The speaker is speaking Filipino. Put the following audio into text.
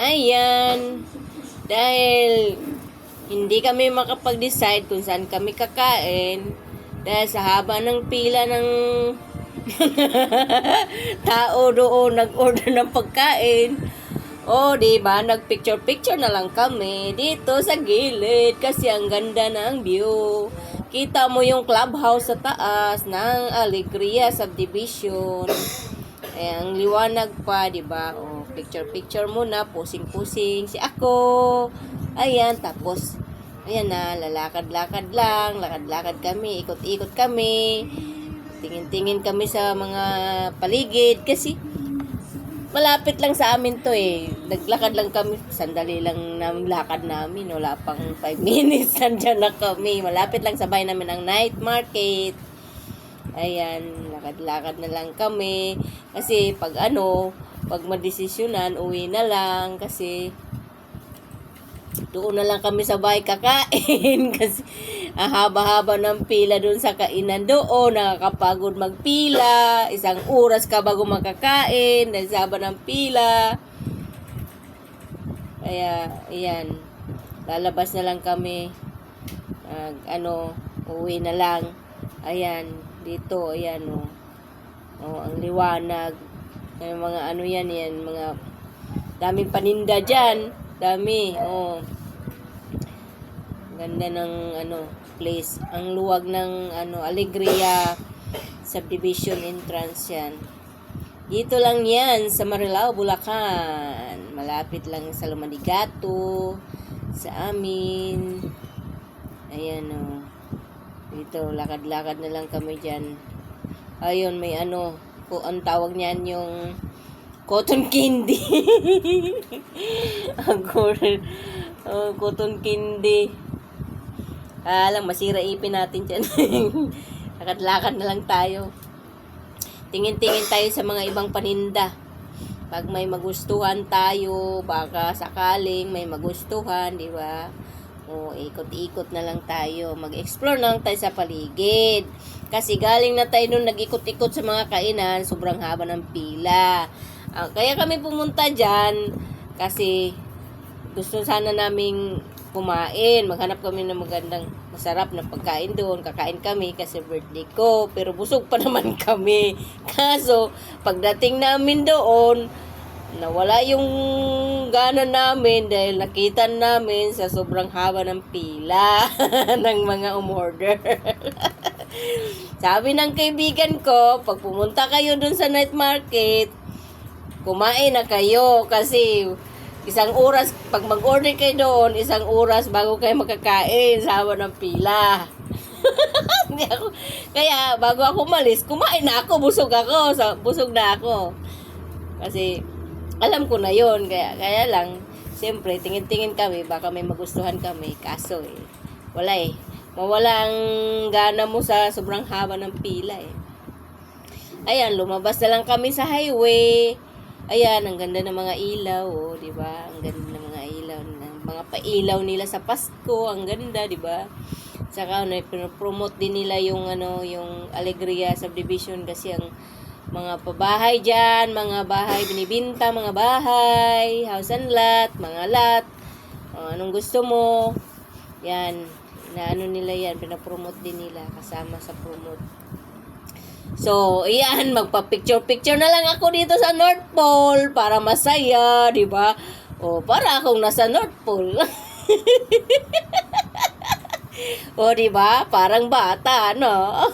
Ayan. Dahil hindi kami makapag-decide kung saan kami kakain. Dahil sa haba ng pila ng tao doon nag-order ng pagkain. O, diba? Nag-picture-picture na lang kami dito sa gilid kasi ang ganda ng view. Kita mo yung clubhouse sa taas ng Alegria Subdivision. Eh, ang liwanag pa, diba? O, picture-picture muna, pusing-pusing si ako. Ayan, tapos, ayan na, lalakad-lakad lang, lakad-lakad kami, ikot-ikot kami. Tingin-tingin kami sa mga paligid kasi malapit lang sa amin to eh. Naglakad lang kami, sandali lang namin lakad namin. Wala pang 5 minutes, nandyan na kami. Malapit lang sa bahay namin ang night market. Ayan, lakad-lakad na lang kami. Kasi pag madesisyonan, uwi na lang. Kasi doon na lang kami sa bahay kakain. Kasi ang haba-haba ng pila doon sa kainan doon. Nakakapagod magpila. 1 oras ka bago makakain. Dahil sa haba ng pila. Kaya, ayan. Lalabas na lang kami. Uwi na lang. Ayan. Dito, ayan o. Ang liwanag. May mga yan. Mga daming paninda dyan. Dami. Ganda ng place. Ang luwag ng Alegria Subdivision entrance yan. Dito lang yan sa Marilao, Bulacan. Malapit lang sa Lumadigato sa amin. Ayan o. Dito, lakad-lakad na lang kami dyan. Ayun, may ang tawag niyan yung cotton candy. Cotton candy. Lang, masira ipin natin dyan. Lakad-lakad na lang tayo. Tingin-tingin tayo sa mga ibang paninda. Pag may magustuhan tayo, baka sakaling may magustuhan, di ba? Ikot-ikot na lang tayo. Mag-explore na lang tayo sa paligid. Kasi galing na tayo nung nag-ikot-ikot sa mga kainan, sobrang haba ng pila. Kaya kami pumunta dyan kasi gusto sana naming kumain. Maghanap kami ng magandang masarap na pagkain doon. Kakain kami kasi birthday ko. Pero busog pa naman kami. Kaso, pagdating namin doon, nawala yung gana namin dahil nakita namin sa sobrang haba ng pila ng mga umorder. Sabi ng kaibigan ko, pag pumunta kayo dun sa night market, kumain na kayo kasi 1 oras, pag mag-order kayo doon, 1 oras bago kayo makakain sa haba ng pila. Kaya bago ako umalis, kumain na ako, busog na ako. Kasi alam ko na yon, kaya lang, siyempre, tingin-tingin kami, baka may magustuhan kami. Kaso wala mawala ang gana mo sa sobrang haba ng pila Ayan, lumabas na lang kami sa highway. Ayan, ang ganda ng mga ilaw, di ba? Ang ganda ng mga ilaw, mga pailaw nila sa Pasko, ang ganda, di ba? Saka pinopromote din nila yung yung Alegria Subdivision kasi ang mga pabahay dyan, mga bahay binibinta, mga bahay, house and lot, mga lot, anong gusto mo, yan, nila yan, pinapromote din nila, kasama sa promote. So, ayan, magpa-picture-picture na lang ako dito sa North Pole para masaya, di ba? Para akong nasa North Pole. Di ba? Parang bata, no?